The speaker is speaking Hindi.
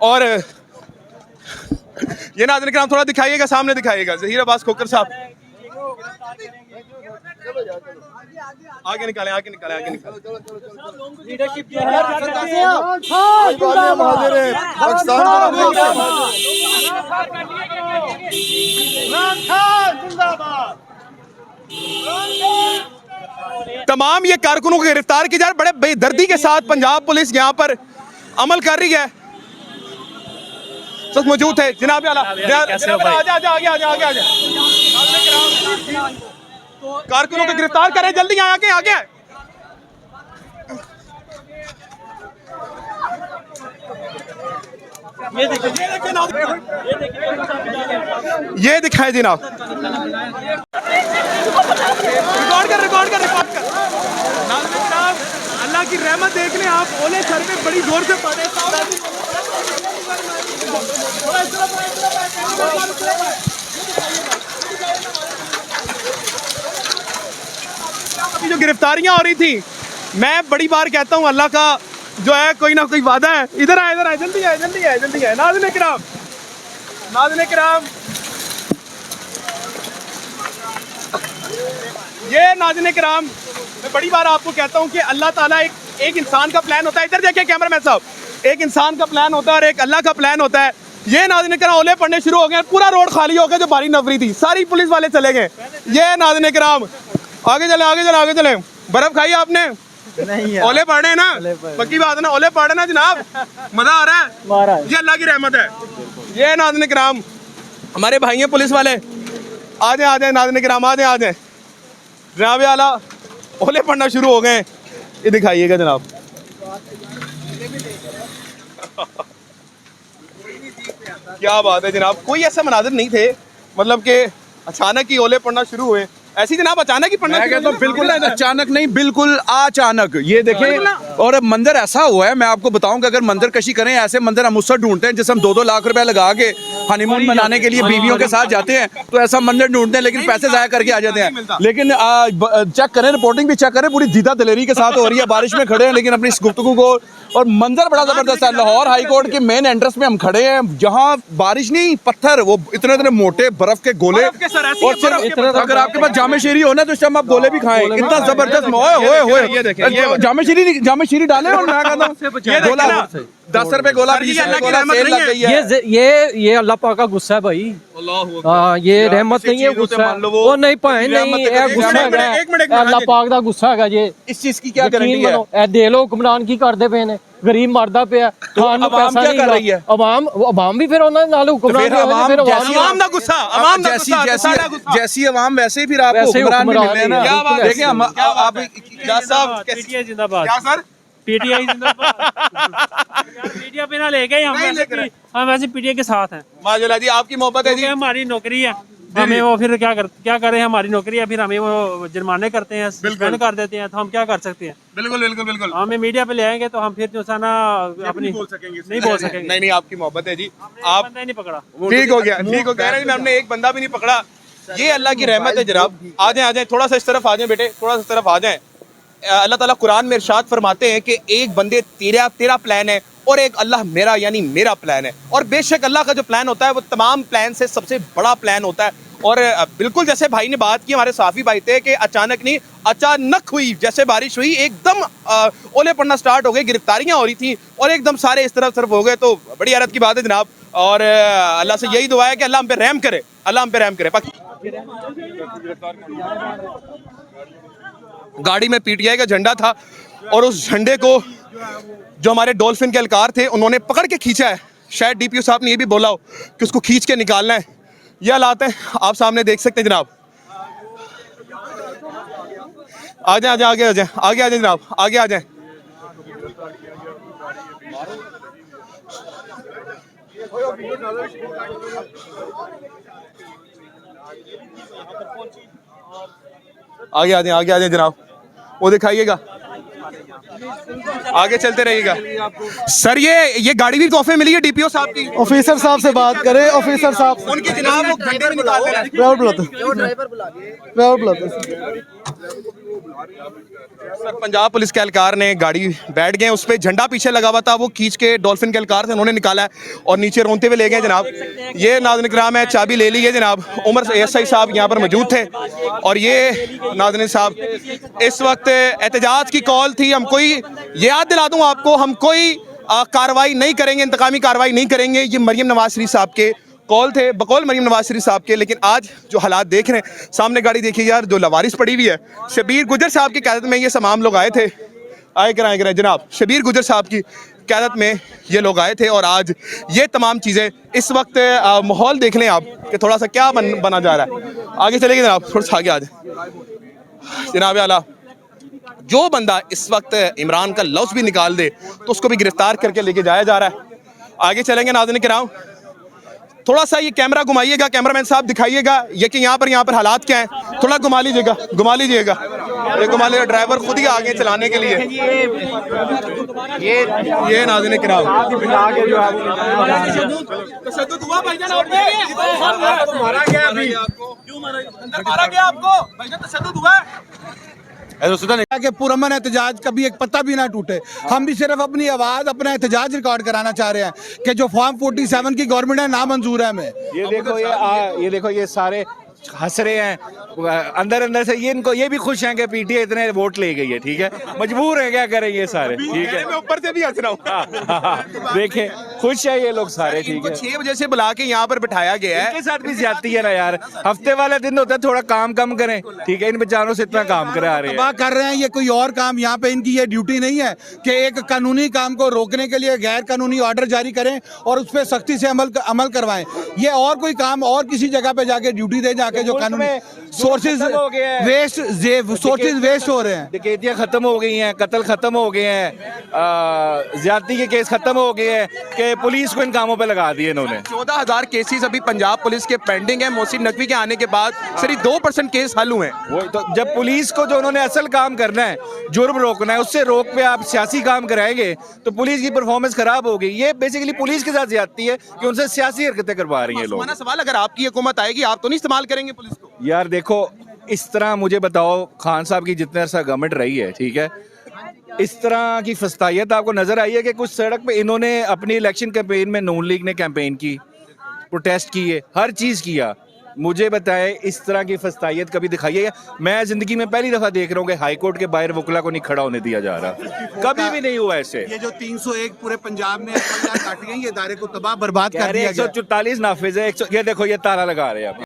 और ये नाज़रीन किराम थोड़ा दिखाइएगा, सामने दिखाइएगा। ज़हीर अब्बास खोखर साहब आगे निकालें, आगे निकालें, आगे निकालें। तमाम ये कारकुनों को गिरफ्तार किया जा रहा है। बड़े बेदर्दी के साथ पंजाब पुलिस यहाँ पर अमल कर रही है। सब मौजूद है जनाब आला, आगे कारकुनों को गिरफ्तार करें, जल्दी आगे आगे। ये दिखाए जनाब, रिकॉर्ड कर। अल्लाह की रहमत देख लें आप, ओले सर पे बड़ी जोर से पड़े। जो गिरफ्तारियां हो रही थी, मैं बड़ी बार कहता हूं अल्लाह का जो है कोई ना कोई वादा है। इधर आए, जल्दी आए। नाज़रीन किराम, ये नाज़रीन किराम, मैं बड़ी बार आपको कहता हूं कि अल्लाह ताला एक इंसान का प्लान होता है। इधर देखिए कैमरामैन साहब, एक इंसान का प्लान होता है और एक अल्लाह का प्लान होता है। ये नाज़रीन किराम ओले पड़ने शुरू हो गए, पूरा रोड खाली हो गया। जो बारी नफरी थी सारी पुलिस वाले चले गए। ये नाज़रीन किराम आगे चले। बर्फ खाई आपने? नहीं, ओले पड़ रहे हैं ना, पक्की बात है ना, ओले पड़ रहे ना जनाब, मजा आ रहा है। ये अल्लाह की रहमत है। ये नाज़रीन किराम हमारे भाई हैं पुलिस वाले, आ जाए नाज़रीन किराम, आ जाए जनाब आला, ओले पड़ना शुरू हो गए। ये दिखाइएगा जनाब। क्या बात है जनाब, कोई ऐसा मनाज़िर नहीं थे, मतलब कि अचानक ही ओले पड़ना शुरू हुए। ऐसी जनाब अचानक ही पड़ना, तो बिल्कुल अचानक नहीं, बिल्कुल अचानक। ये देखें, और मंजर ऐसा हुआ है, मैं आपको बताऊं कि अगर मंजर कशी करें, ऐसे मंजर हम उससे ढूंढते हैं जिससे हम 2-2 लाख रुपए लगा के हनीमून मनाने के लिए बीवियों के साथ जाते हैं, तो ऐसा मंजर ढूंढते हैं, लेकिन पैसे जाया करके आ जाते हैं। लेकिन चेक करें, रिपोर्टिंग भी चेक करें, पूरी दीदा दिलेरी के साथ हो रही है। बारिश में खड़े हैं लेकिन अपनी इस गुफ्तगू को, और मंजर बड़ा जबरदस्त है। लाहौर हाई कोर्ट के मेन एंट्रेंस में हम खड़े हैं, जहाँ बारिश नहीं, पत्थर, वो इतने मोटे बर्फ के गोले, और सिर्फ अगर आपके पास जामे शीरी हो ना तो इससे हम आप गोले भी खाएं। इतना जबरदस्त जामे शीरी डाले, और मैं कहता हूँ 10 रुपए गोला, 20 रुपए गोला सेल लग गई है। ये अल्लाह पाक का गुस्सा है भाई। ये रहमत नहीं है, गुस्सा वो नहीं पाए नहीं, गुस्सा है अल्लाह पाक का गुस्सा है। ये इस चीज की क्या गारंटी है? ए दे लो हुक्मरान की करदे पे ने, गरीब मरदा पे तो अवाम क्या कर रही है? अवाम भी फिर उन्होंने नाल हुक्मरान अवाम दा गुस्सा, अवाम दा गुस्सा, जैसी अवाम वैसे ही फिर आपको हुक्मरान भी मिलने ना। देखिए हम आप साहब जिंदाबाद, क्या सर, पीटीआई जिंदाबाद। मीडिया पे ना ले गए, हम वैसे पीटीआई के साथ हैं। माशाल्लाह जी, आपकी मोहब्बत है जी। हमारी नौकरी है, हमें वो फिर क्या करें, हमारी नौकरी है, फिर हमें वो जुर्माने करते हैं, सस्पेंड कर देते हैं, तो हम क्या कर सकते हैं? बिल्कुल हमें मीडिया पे ले आएंगे तो हम फिर जो है ना अपनी नहीं बोल सकेंगे। नहीं, आपकी मोहब्बत है जी। आप बंदा नहीं पकड़ा, ठीक हो गया। हमने एक बंदा भी नहीं पकड़ा। ये अल्लाह की रहमत है जनाब। आ जाए, थोड़ा सा इस तरफ आ जाए बेटे, थोड़ा सा इस तरफ आ जाए। अल्लाह ताला कुरान में इरशाद फरमाते हैं कि एक बंदे तेरा प्लान है और एक अल्लाह मेरा यानी मेरा प्लान है। और बेशक अल्लाह का जो प्लान होता है वो तमाम प्लान से सबसे बड़ा प्लान होता है। और बिल्कुल जैसे भाई ने बात की, हमारे साफी भाई थे कि अचानक नहीं, अचानक हुई जैसे बारिश हुई, एकदम ओले पड़ना स्टार्ट हो गए, गिरफ्तारियां हो रही थी और एकदम सारे इस तरफ हो गए। तो बड़ी हैरत की बात है जनाब, और अल्लाह से यही दुआ है कि अल्लाह हम पे रहम करे, अल्लाह हम पे रहम करे। गाड़ी में पीटीआई का झंडा था और उस झंडे को जो हमारे डॉल्फिन के एहलकार थे उन्होंने पकड़ के खींचा है। शायद डीपीओ साहब ने ये भी बोला हो कि उसको खींच के निकालना है। ये हालात है, आप सामने देख सकते हैं जनाब। आ जाए आगे आ जाए जनाब, आगे आ जाए। आगे आ जाए जनाब, वो दिखाइएगा, आगे चलते रहिएगा। सर ये गाड़ी भी तोहफे मिली है डीपीओ साहब की। ऑफिसर साहब से बात करें, ऑफिसर साहब उनकी जनाब वो घंटे में निकाल रहे हैं। ड्राइवर बुलाते सर पंजाब पुलिस के एहलकार ने गाड़ी बैठ गए, उस पर झंडा पीछे लगा हुआ था, वो खींच के डॉल्फिन के एहलकार थे उन्होंने निकाला है और नीचे रोते हुए ले गए जनाब। ये नाज़रीन किराम है, चाबी ले ली है जनाब। उमर एएसआई साहब यहाँ पर मौजूद थे और ये नाज़रीन साहब इस वक्त एहतजाज की कॉल थी। हम कोई ये याद दिला दूँ आपको, हम कोई कार्रवाई नहीं करेंगे, इंतकामी कार्रवाई नहीं करेंगे। ये मरीम नवाज शरीफ साहब के कॉल थे, बकौल मरीम नवाज शरीफ साहब के। लेकिन आज जो हालात देख रहे हैं, सामने गाड़ी देखिए यार जो लवारिस पड़ी हुई है। शबीर गुजर साहब की क़यादत में ये तमाम लोग आए थे, आए कराए जनाब। शबीर गुजर साहब की क़यादत में ये लोग आए थे और आज ये तमाम चीज़ें इस वक्त माहौल देख लें आप कि थोड़ा सा क्या बना जा रहा है। आगे चलेंगे जनाब, थोड़ा सा आगे आ जाए जनाब आला। जो बंदा इस वक्त इमरान का लफ्ज़ भी निकाल दे तो उसको भी गिरफ्तार करके लेके जाया जा रहा है। आगे चलेंगे नाज़रीन किराम, थोड़ा सा ये कैमरा घुमाइएगा, कैमरामैन साहब दिखाइएगा ये कि यहाँ पर हालात क्या हैं, थोड़ा घुमा लीजिएगा, घुमा लीजिएगा। ये घुमा लीजिएगा, ड्राइवर खुद ही आगे चलाने के लिए। ये नाज़रीन किराम कि पुरअमन एहतजाज कभी एक पत्ता भी ना टूटे। हम भी सिर्फ अपनी आवाज, अपना एहतजाज रिकॉर्ड कराना चाह रहे हैं कि जो फॉर्म 47 की गवर्नमेंट है नामंजूर है हमें। ये देखो ये सारे हंस रहे हैं अंदर से, ये इनको ये भी खुश हैं कि पीटीआई इतने वोट ले गई है, ठीक है, मजबूर है क्या करें ये सारे, ठीक है। मैं ऊपर से भी हंस रहा हूँ। देखें खुश है ये लोग सारे, ठीक है। 6 बजे से बुला के यहाँ पर बिठाया गया है। इनके साथ भी ज्यादती है ना यार, हफ्ते वाले दिन होता है थोड़ा काम कम करें, ठीक है। इन बेचारों से इतना काम करा रहे हैं, कर रहे हैं ये कोई और काम। यहाँ पे इनकी ये ड्यूटी नहीं है कि एक कानूनी काम को रोकने के लिए गैर कानूनी ऑर्डर जारी करें और उस पर सख्ती से अमल करवाएं। ये और कोई काम और किसी जगह पे जाके ड्यूटी दे जाके जो कानूनी सोर्सेज वेस्ट हो रहे हैं। डकैतियां खत्म हो गई हैं, कत्ल खत्म हो गए हैं, ज्यादती के केस खत्म हो गए हैं कि पुलिस को इन कामों पे लगा दिए इन्होंने। 14,000 केसेस अभी पंजाब पुलिस के पेंडिंग है। मोहसिन नकवी के आने के बाद सिर्फ 2% केस हल हुए हैं। वो तो जब पुलिस को जो उन्होंने असल काम करना है, जुर्म रोकना है, उससे रोक पे आप सियासी काम कराएंगे तो पुलिस की परफॉर्मेंस खराब होगी। ये बेसिकली पुलिस के साथ ज्यादती है कि उनसे सियासी हरकतें करवा रही हैं लोग। सवाल, अगर आपकी हुकूमत आएगी आप तो नहीं इस्तेमाल करेंगे पुलिस को? यार देखो, इस तरह मुझे बताओ, खान साहब की जितने अरसा गवर्नमेंट रही है, ठीक है, इस तरह की फस्तायत आपको नजर आई है कि कुछ सड़क पे इन्होंने अपनी इलेक्शन कैंपेन में नून लीग ने कैंपेन की, प्रोटेस्ट किए, हर चीज किया। मुझे बताए इस तरह की फस्तायत कभी दिखाइए। मैं जिंदगी में पहली दफा देख रहा हूँ कि हाई कोर्ट के बाहर वकला को नहीं खड़ा होने दिया जा रहा, कभी भी नहीं हुआ ऐसे। ये जो 301 पूरे पंजाब में काटी है, ये इदारे को तबाह बर्बाद कर दिया गया। 144 नाफिज है। ये देखो ये ताला लगा रहे हैं।